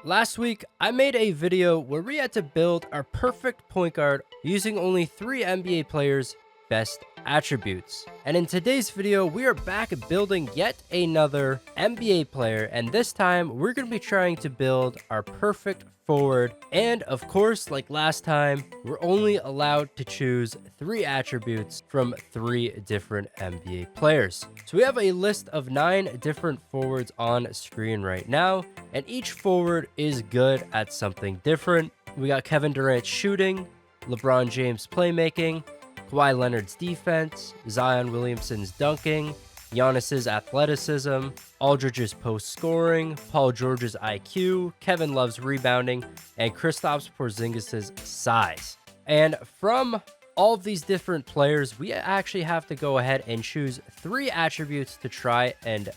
Last week, I made a video where we had to build our perfect point guard using only 3 NBA players' best attributes. And in today's video, we are back building yet another NBA player, and this time we're going to be trying to build our perfect forward. And of course, like last time, we're only allowed to choose 3 attributes from 3 different NBA players. So we have a list of 9 different forwards on screen right now, and each forward is good at something different. We got Kevin Durant's shooting, LeBron James' playmaking, Kawhi Leonard's defense, Zion Williamson's dunking, Giannis's athleticism, Aldridge's post-scoring, Paul George's IQ, Kevin Love's rebounding, and Kristaps Porzingis' size. And from all of these different players, we actually have to go ahead and choose 3 attributes to try and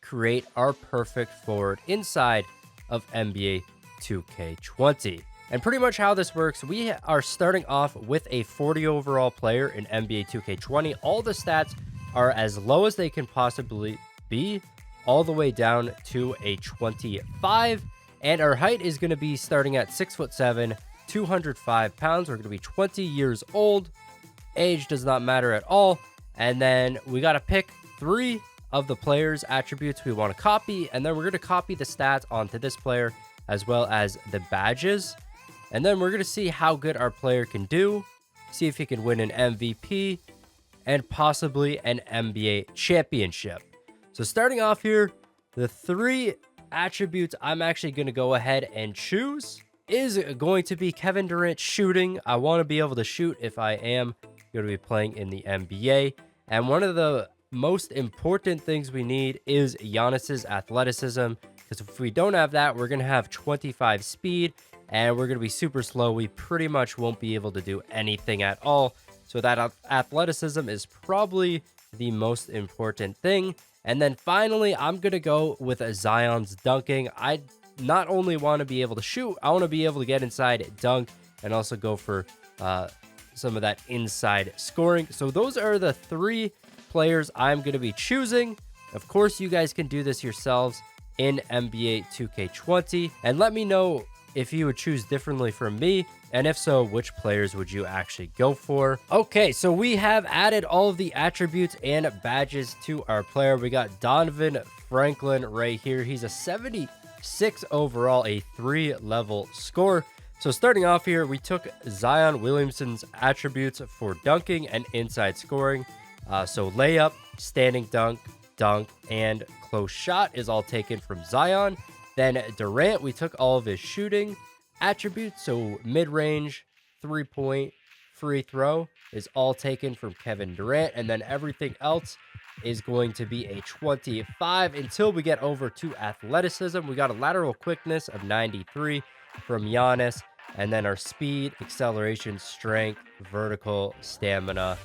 create our perfect forward inside of NBA 2K20. And pretty much how this works, we are starting off with a 40 overall player in NBA 2K20. All the stats are as low as they can possibly be, all the way down to a 25. And our height is going to be starting at 6'7", 205 pounds. We're going to be 20 years old. Age does not matter at all. And then we got to pick 3 of the player's attributes we want to copy, and then we're going to copy the stats onto this player as well as the badges. And then we're going to see how good our player can do, see if he can win an MVP and possibly an NBA championship. So starting off here, the 3 attributes I'm actually going to go ahead and choose is going to be Kevin Durant shooting. I want to be able to shoot if I am going to be playing in the NBA. And one of the most important things we need is Giannis's athleticism, because if we don't have that, we're going to have 25 speed and we're going to be super slow. We pretty much won't be able to do anything at all. So that athleticism is probably the most important thing. And then finally, I'm going to go with Zion's dunking. I not only want to be able to shoot, I want to be able to get inside, dunk, and also go for some of that inside scoring. So those are the 3 players I'm going to be choosing. Of course, you guys can do this yourselves in NBA 2K20. And let me know if you would choose differently from me, and if so, which players would you actually go for? Okay, so we have added all of the attributes and badges to our player. We got Donovan Franklin right here. He's a 76 overall, a 3-level score. So starting off here, we took Zion Williamson's attributes for dunking and inside scoring. So layup, standing dunk, and close shot is all taken from Zion. Then Durant, we took all of his shooting attributes. So mid-range, 3-point, free throw is all taken from Kevin Durant. And then everything else is going to be a 25 until we get over to athleticism. We got a lateral quickness of 93 from Giannis. And then our speed, acceleration, strength, vertical, stamina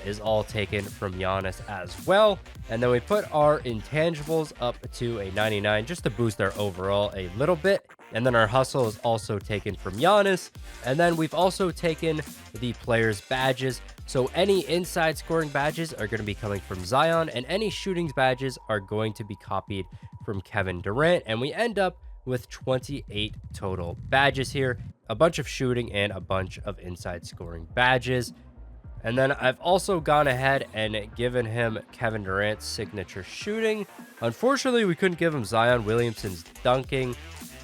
is all taken from Giannis as well. And then we put our intangibles up to a 99 just to boost our overall a little bit. And then our hustle is also taken from Giannis. And then we've also taken the players' badges. So any inside scoring badges are going to be coming from Zion, and any shooting badges are going to be copied from Kevin Durant. And we end up with 28 total badges here, a bunch of shooting and a bunch of inside scoring badges. And then I've also gone ahead and given him Kevin Durant's signature shooting. Unfortunately, we couldn't give him Zion Williamson's dunking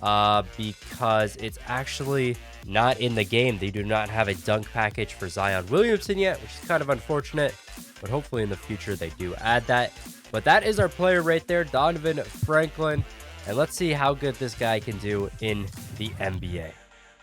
because it's actually not in the game. They do not have a dunk package for Zion Williamson yet, which is kind of unfortunate, but hopefully in the future they do add that. But that is our player right there, Donovan Franklin. And let's see how good this guy can do in the NBA.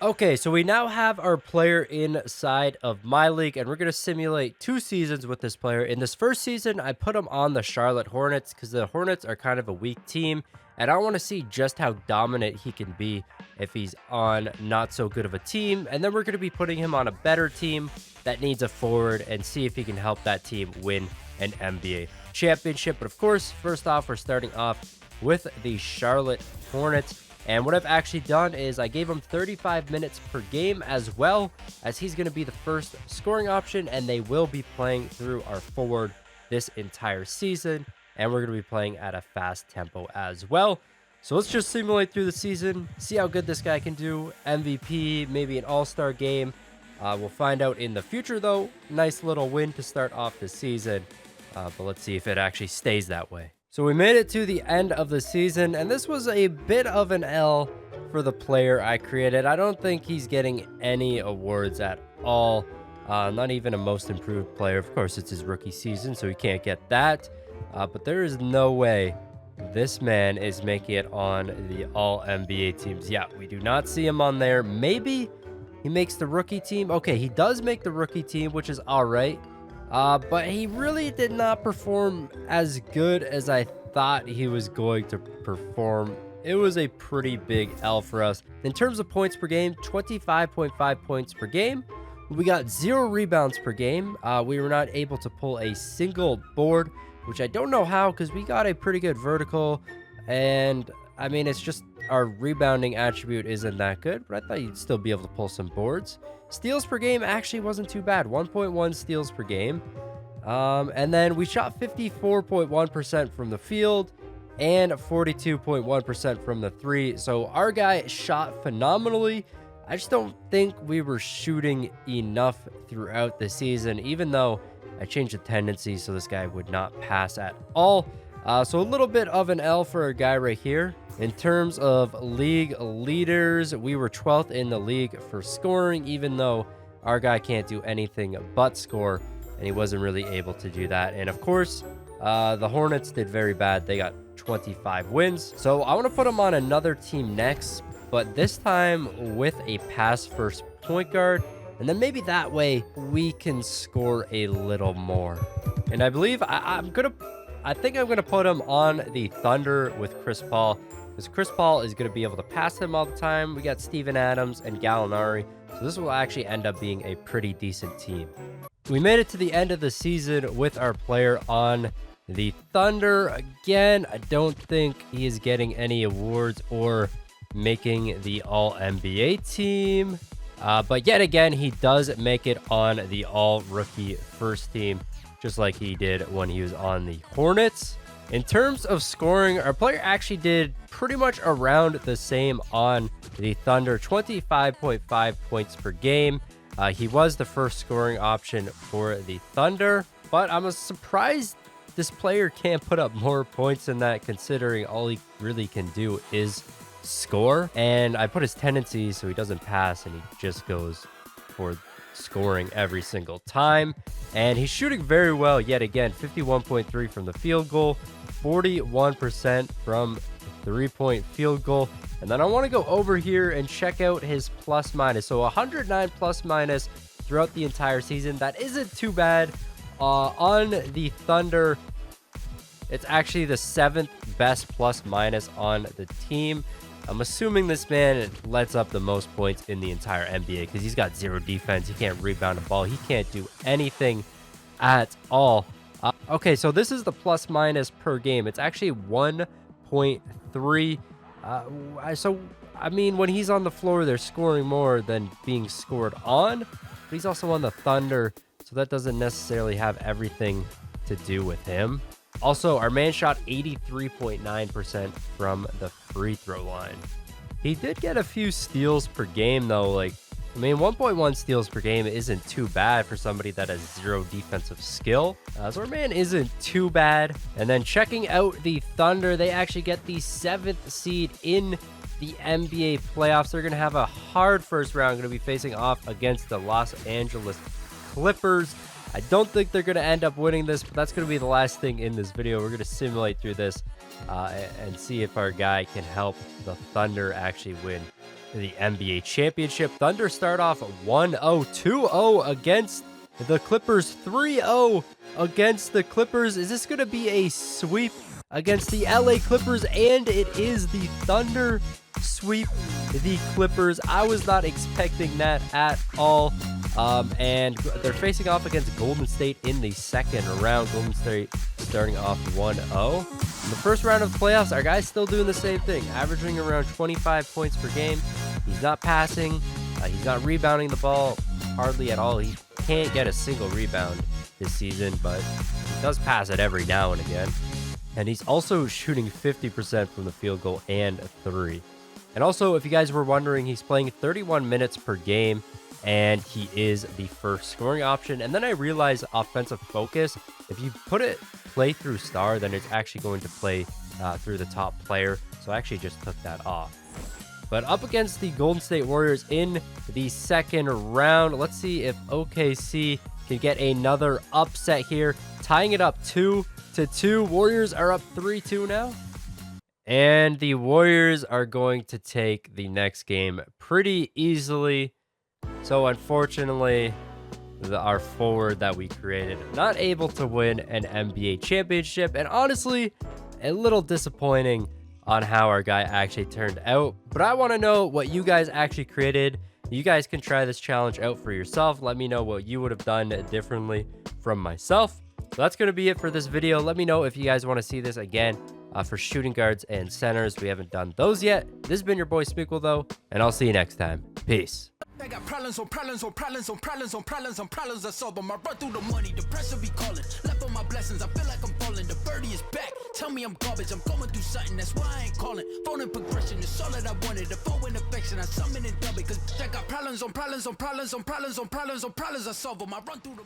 Okay, so we now have our player inside of my league, and we're going to simulate 2 seasons with this player. In this first season, I put him on the Charlotte Hornets because the Hornets are kind of a weak team, and I want to see just how dominant he can be if he's on not so good of a team. And then we're going to be putting him on a better team that needs a forward and see if he can help that team win an NBA championship. But of course, first off, we're starting off with the Charlotte Hornets. And what I've actually done is I gave him 35 minutes per game, as well as he's going to be the first scoring option, and they will be playing through our forward this entire season. And we're going to be playing at a fast tempo as well. So let's just simulate through the season, see how good this guy can do. MVP, maybe an all-star game. We'll find out in the future, though. Nice little win to start off the season. But let's see if it actually stays that way. So we made it to the end of the season, and this was a bit of an L for the player I created. I don't think he's getting any awards at all. Not even a most improved player. Of course, it's his rookie season, so he can't get that. But there is no way this man is making it on the all NBA teams. Yeah, we do not see him on there. Maybe he makes the rookie team. Okay, he does make the rookie team, which is all right. But he really did not perform as good as I thought he was going to perform. It was a pretty big L for us. In terms of points per game, 25.5 points per game. We got 0 rebounds per game. We were not able to pull a single board, which I don't know how, because we got a pretty good vertical. And I mean, it's just our rebounding attribute isn't that good, but I thought you'd still be able to pull some boards. Steals per game actually wasn't too bad. 1.1 steals per game. And then we shot 54.1% from the field and 42.1% from the three. So our guy shot phenomenally. I just don't think we were shooting enough throughout the season, even though I changed the tendency so this guy would not pass at all. So a little bit of an L for a guy right here. In terms of league leaders, we were 12th in the league for scoring, even though our guy can't do anything but score, and he wasn't really able to do that. And of course, the Hornets did very bad. They got 25 wins. So I want to put them on another team next, but this time with a pass-first point guard. And then maybe that way we can score a little more. And I believe I think I'm going to put him on the Thunder with Chris Paul, because Chris Paul is going to be able to pass him all the time. We got Steven Adams and Gallinari, so this will actually end up being a pretty decent team. We made it to the end of the season with our player on the Thunder. Again, I don't think he is getting any awards or making the All-NBA team. But yet again, he does make it on the All-Rookie First Team, just like he did when he was on the Hornets. In terms of scoring, our player actually did pretty much around the same on the Thunder, 25.5 points per game. He was the first scoring option for the Thunder, but I'm surprised this player can't put up more points than that, considering all he really can do is score. And I put his tendencies so he doesn't pass and he just goes for scoring every single time. And he's shooting very well yet again, 51.3 from the field goal, 41% from three-point field goal. And then I want to go over here and check out his plus minus. So 109 plus minus throughout the entire season. That isn't too bad. On the Thunder, it's actually the 7th best plus minus on the team. I'm assuming this man lets up the most points in the entire NBA because he's got 0 defense. He can't rebound a ball. He can't do anything at all. Okay, so this is the plus minus per game. It's actually 1.3. So, I mean, when he's on the floor, they're scoring more than being scored on. But he's also on the Thunder, so that doesn't necessarily have everything to do with him. Also, our man shot 83.9% from the free throw line. He did get a few steals per game, though. Like, I mean, 1.1 steals per game isn't too bad for somebody that has 0 defensive skill. So our man isn't too bad. And then checking out the Thunder, they actually get the 7th seed in the NBA playoffs. They're going to have a hard first round, going to be facing off against the Los Angeles Clippers. I don't think they're going to end up winning this, but that's going to be the last thing in this video. We're going to simulate through this and see if our guy can help the Thunder actually win the NBA championship. Thunder start off 1-0, 2-0 against the Clippers, 3-0 against the Clippers. Is this going to be a sweep against the LA Clippers? And it is. The Thunder sweep the Clippers. I was not expecting that at all. And they're facing off against Golden State in the second round. Golden State starting off 1-0. In the first round of the playoffs, our guy's still doing the same thing, averaging around 25 points per game. He's not passing. He's not rebounding the ball hardly at all. He can't get a single rebound this season, but he does pass it every now and again. And he's also shooting 50% from the field goal and a 3. And also, if you guys were wondering, he's playing 31 minutes per game, and he is the first scoring option. And then I realized offensive focus, if you put it play through star, then it's actually going to play through the top player. So I actually just took that off. But up against the Golden State Warriors in the second round, let's see if OKC can get another upset here, tying it up 2-2. Warriors are up 3-2 now. And the Warriors are going to take the next game pretty easily. So unfortunately, our forward that we created, not able to win an NBA championship. And honestly, a little disappointing on how our guy actually turned out. But I want to know what you guys actually created. You guys can try this challenge out for yourself. Let me know what you would have done differently from myself. So that's going to be it for this video. Let me know if you guys want to see this again for shooting guards and centers. We haven't done those yet. This has been your boy Smequle though, and I'll see you next time. Peace. I got problems on problems on problems on problems on problems on problems I solve them. I run through the money, the pressure be calling. Left on my blessings, I feel like I'm falling. The birdie is back, tell me I'm garbage. I'm going through something, that's why I ain't calling. Phone and progression is all that I wanted. The phone and affection, I summon and dub it. Cause I got problems on problems on problems on problems on problems on problems I solve them. I run through the